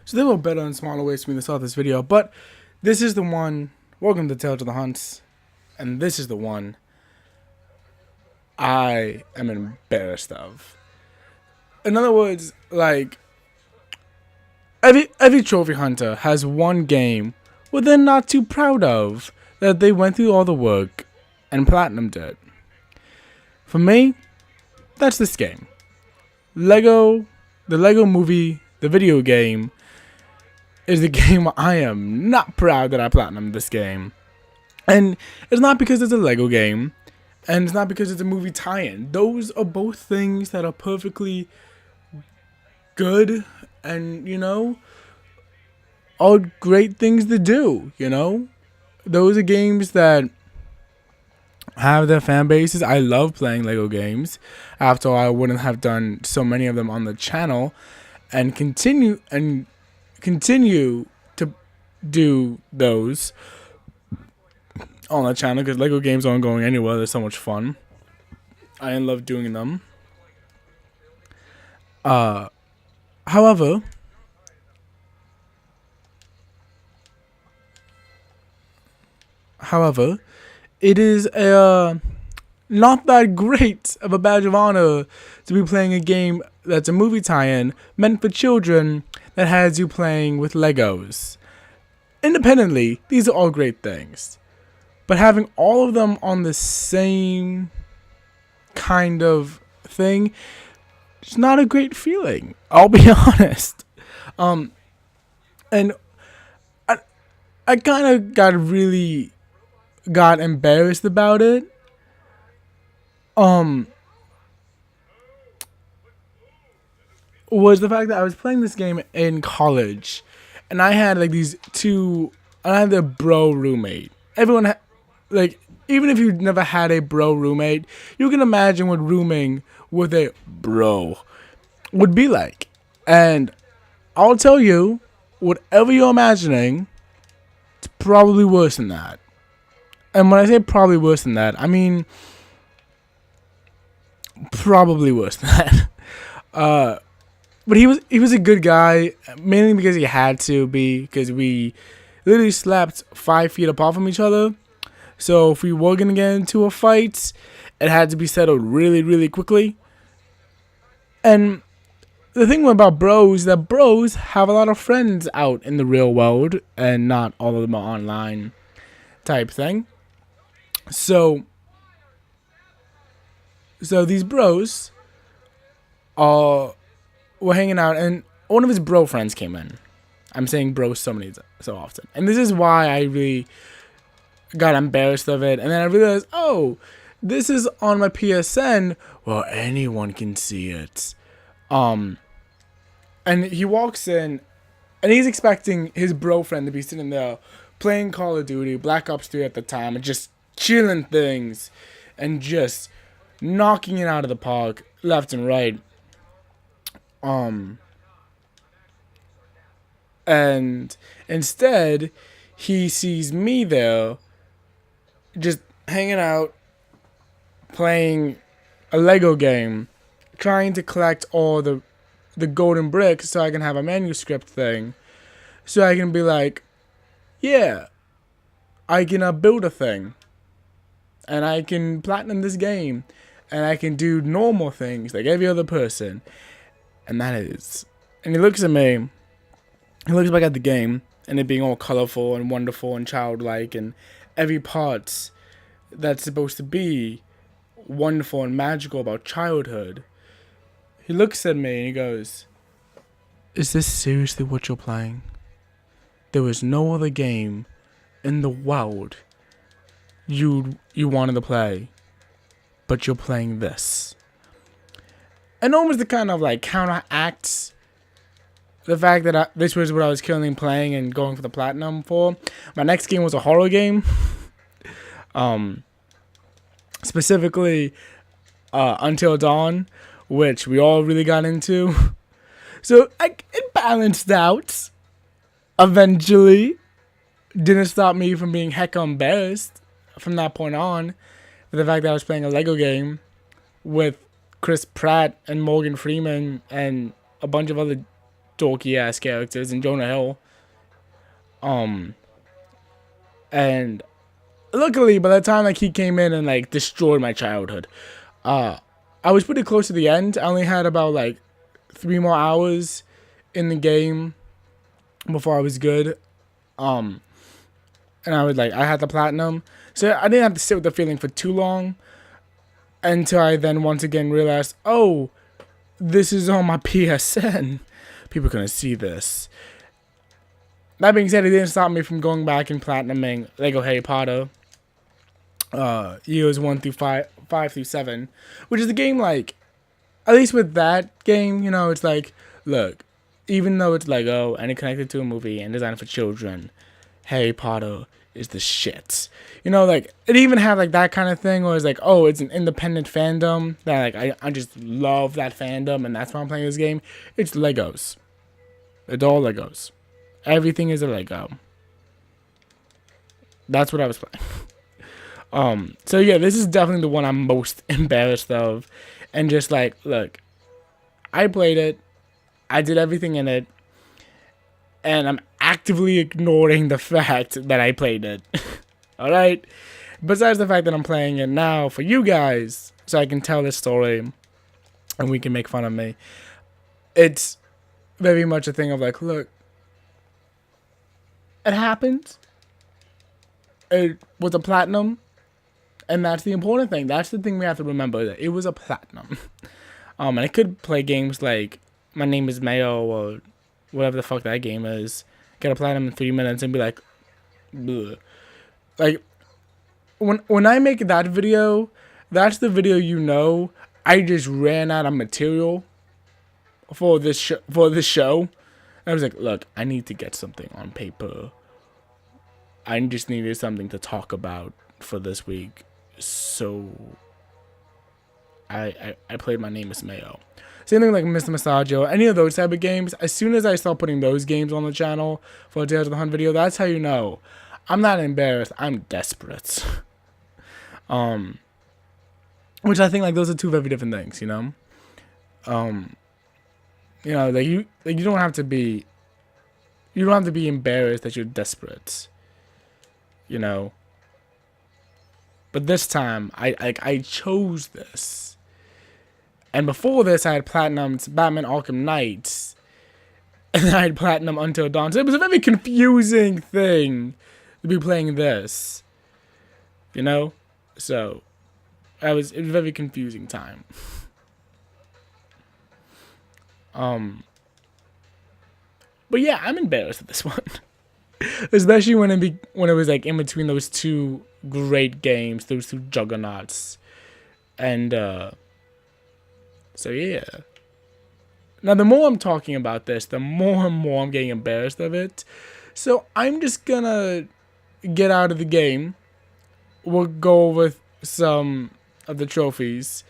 So there were better and smaller ways for me to start this video, but this is the one. Welcome to Tales of the Hunts, and this is the one I am embarrassed of. In other words, like every trophy hunter has one game where they're not too proud of that they went through all the work and platinumed it. For me, that's this game. The Lego Movie, the video game, is the game I am not proud that I platinumed this game. And it's not because it's a Lego game, and it's not because it's a movie tie-in. Those are both things that are perfectly good and, all great things to do, Those are games that have their fan bases. I love playing Lego games. After all, I wouldn't have done so many of them on the channel and continue to do those on the channel because Lego games aren't going anywhere. They're so much fun. I love doing them. However, it is not that great of a badge of honor to be playing a game that's a movie tie-in meant for children that has you playing with Legos. Independently, these are all great things. But having all of them on the same kind of thing, it's not a great feeling. I'll be honest. And I kind of got embarrassed about it. Was the fact that I was playing this game in college, and I had I had a bro roommate. Everyone, even if you've never had a bro roommate, you can imagine what rooming with a bro would be like. And I'll tell you, whatever you're imagining, it's probably worse than that. And when I say probably worse than that, I mean probably worse than that. But he was a good guy, mainly because he had to be, because we literally slept 5 feet apart from each other. So if we were gonna get into a fight, it had to be settled really, really quickly. And the thing about bros is that bros have a lot of friends out in the real world, and not all of them are online type thing. So these bros were hanging out, and one of his bro friends came in. I'm saying bro so often, and this is why I really got embarrassed of it. And then I realized, oh, this is on my PSN. Well, anyone can see it. And he walks in, and he's expecting his bro friend to be sitting there playing Call of Duty, Black Ops 3 at the time, and just chilling things, and just knocking it out of the park left and right. And instead, he sees me there, just hanging out, playing a Lego game, trying to collect all the golden bricks so I can have a manuscript thing, so I can be like, yeah, I can build a thing, and I can platinum this game, and I can do normal things like every other person. And he looks at me, he looks back at the game, and it being all colorful and wonderful and childlike, and every part that's supposed to be wonderful and magical about childhood. He looks at me and he goes, "Is this seriously what you're playing? There was no other game in the world you wanted to play, but you're playing this." And almost to kind of counteract the fact that this was what I was currently playing and going for the platinum for. My next game was a horror game. Specifically, Until Dawn, which we all really got into. So it balanced out. Eventually, didn't stop me from being heck embarrassed from that point on. For the fact that I was playing a Lego game with Chris Pratt and Morgan Freeman and a bunch of other dorky ass characters and Jonah Hill. And luckily, by the time like he came in and like destroyed my childhood, I was pretty close to the end. I only had about like 3 more hours in the game before I was good. And I had the platinum, so I didn't have to sit with the feeling for too long until I then once again realized, oh, this is on my PSN. People are gonna see this. That being said, it didn't stop me from going back and platinuming Lego Harry Potter. Years 1 through 5 through 7, which is the game like, at least with that game, you know, it's like, look, even though it's Lego and it's connected to a movie and designed for children, Harry Potter is the shit. You know, like, it even had like that kind of thing where it's like, oh, it's an independent fandom that like I just love that fandom and that's why I'm playing this game. It's Legos. It's all Legos. Everything is a Lego. That's what I was playing. So yeah, this is definitely the one I'm most embarrassed of. And just like, look, I played it. I did everything in it. And I'm actively ignoring the fact that I played it. Alright? Besides the fact that I'm playing it now for you guys, so I can tell this story and we can make fun of me. It's very much a thing of like, look, it happened. It was a platinum. And that's the important thing. That's the thing we have to remember. That it was a platinum. And I could play games like My Name is Mayo or whatever the fuck that game is. Get a platinum in 3 minutes and be like, bleh. Like, when I make that video, that's the video you know I just ran out of material for this show. And I was like, look, I need to get something on paper. I just needed something to talk about for this week. So I played My Name is Mayo. Same thing like Mr. Masaggio, any of those type of games. As soon as I start putting those games on the channel for a Tales of the Hunt video, that's how you know I'm not embarrassed. I'm desperate. Which I think like those are two very different things, you know. You know, like you don't have to be embarrassed that you're desperate. You know. But this time, I chose this. And before this, I had platinumed Batman Arkham Knight. And I had platinum Until Dawn. So it was a very confusing thing to be playing this. You know? So, it was a very confusing time. But yeah, I'm embarrassed at this one. Especially when it was like in between those two great games, those two juggernauts. And so yeah. Now the more I'm talking about this, the more and more I'm getting embarrassed of it. So I'm just gonna get out of the game. We'll go over some of the trophies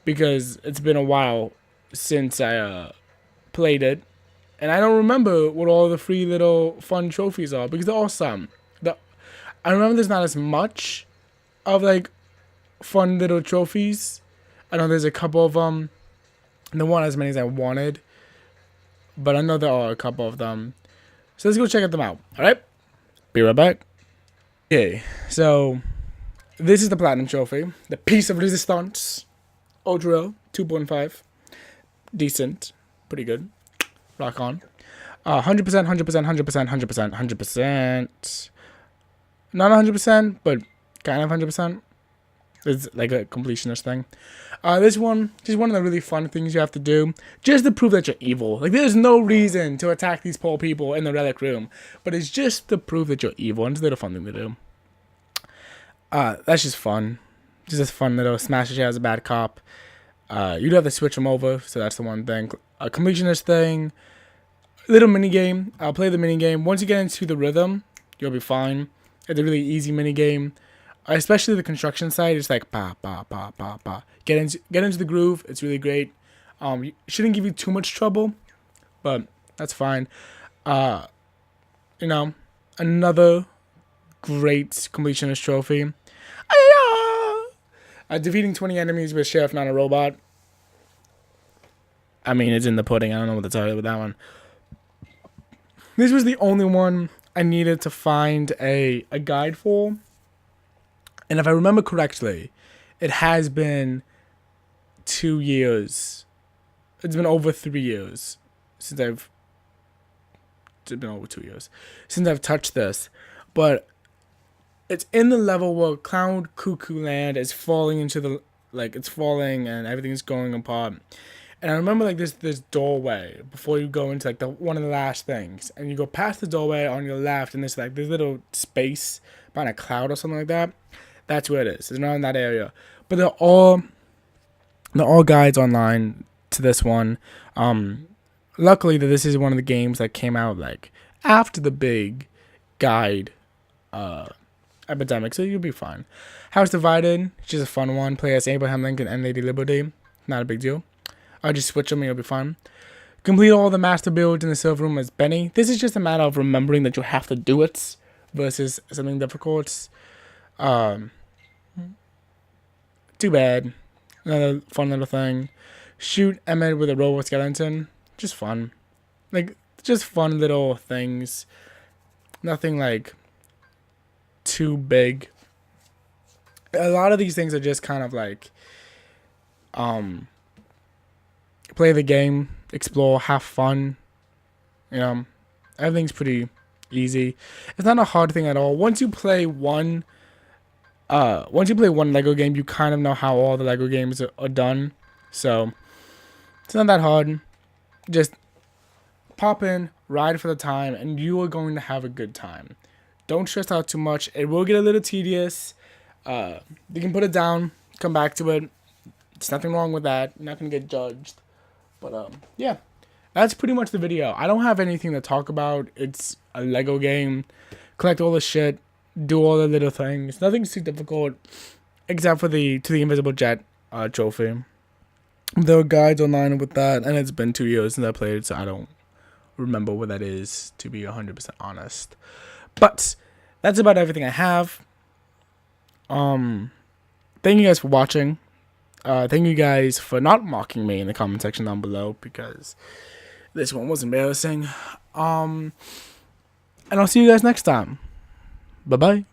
because it's been a while since I played it. And I don't remember what all the free little fun trophies are because there are some. I remember there's not as much of like fun little trophies. I know there's a couple of them. There weren't as many as I wanted. But I know there are a couple of them. So let's go check them out. Alright? Be right back. Okay, so this is the Platinum Trophy. The Piece of Resistance. Ultra 2.5. Decent. Pretty good. Rock on. 100%, 100%, 100%, 100%, 100%. Not 100%, but kind of 100%. It's like a completionist thing. This one, just one of the really fun things you have to do, just to prove that you're evil. Like, there's no reason to attack these poor people in the relic room, but it's just to prove that you're evil, and it's a little fun thing to do. That's just fun. Just a fun little smash the shit as a bad cop. You do have to switch them over, so that's the one thing. A completionist thing. Little mini game. I'll play the mini game. Once you get into the rhythm, you'll be fine. It's a really easy mini game, especially the construction side. It's like pa pa pa pa pa. Get into the groove. It's really great. It shouldn't give you too much trouble, but that's fine. You know, another great completionist trophy. Defeating 20 enemies with Sheriff Not a Robot. I mean, it's in the pudding. I don't know what to tell you with that one. This was the only one I needed to find a guide for. And if I remember correctly, it has been 2 years. It's been over 3 years since I've. It's been over 2 years since I've touched this. But it's in the level where Cloud Cuckoo Land is falling into the. Like, it's falling and everything's going apart. And I remember, like, this doorway before you go into, like, one of the last things. And you go past the doorway on your left, and there's, like, this little space behind a cloud or something like that. That's where it is. It's not in that area. But they're all guides online to this one. Luckily, that this is one of the games that came out, like, after the big guide epidemic, so you'll be fine. House Divided, just a fun one. Play as Abraham Lincoln and Lady Liberty. Not a big deal. I'll just switch them and you'll be fine. Complete all the master builds in the server room as Benny. This is just a matter of remembering that you have to do it versus something difficult. Too bad. Another fun little thing. Shoot Emmett with a robot skeleton. Just fun. Like, just fun little things. Nothing, like, too big. A lot of these things are just kind of like, play the game, explore, have fun. You know, everything's pretty easy. It's not a hard thing at all. Once you play one Lego game, you kind of know how all the Lego games are done. So it's not that hard. Just pop in, ride for the time, and you are going to have a good time. Don't stress out too much. It will get a little tedious. You can put it down, come back to it. There's nothing wrong with that. You're not going to get judged. But, yeah. That's pretty much the video. I don't have anything to talk about. It's a Lego game. Collect all the shit. Do all the little things. Nothing's too difficult. Except for the To the Invisible Jet trophy. There are guides online with that. And it's been 2 years since I played. So I don't remember what that is, to be 100% honest. But that's about everything I have. Thank you guys for watching. Thank you guys for not mocking me in the comment section down below, because this one was embarrassing. And I'll see you guys next time. Bye bye.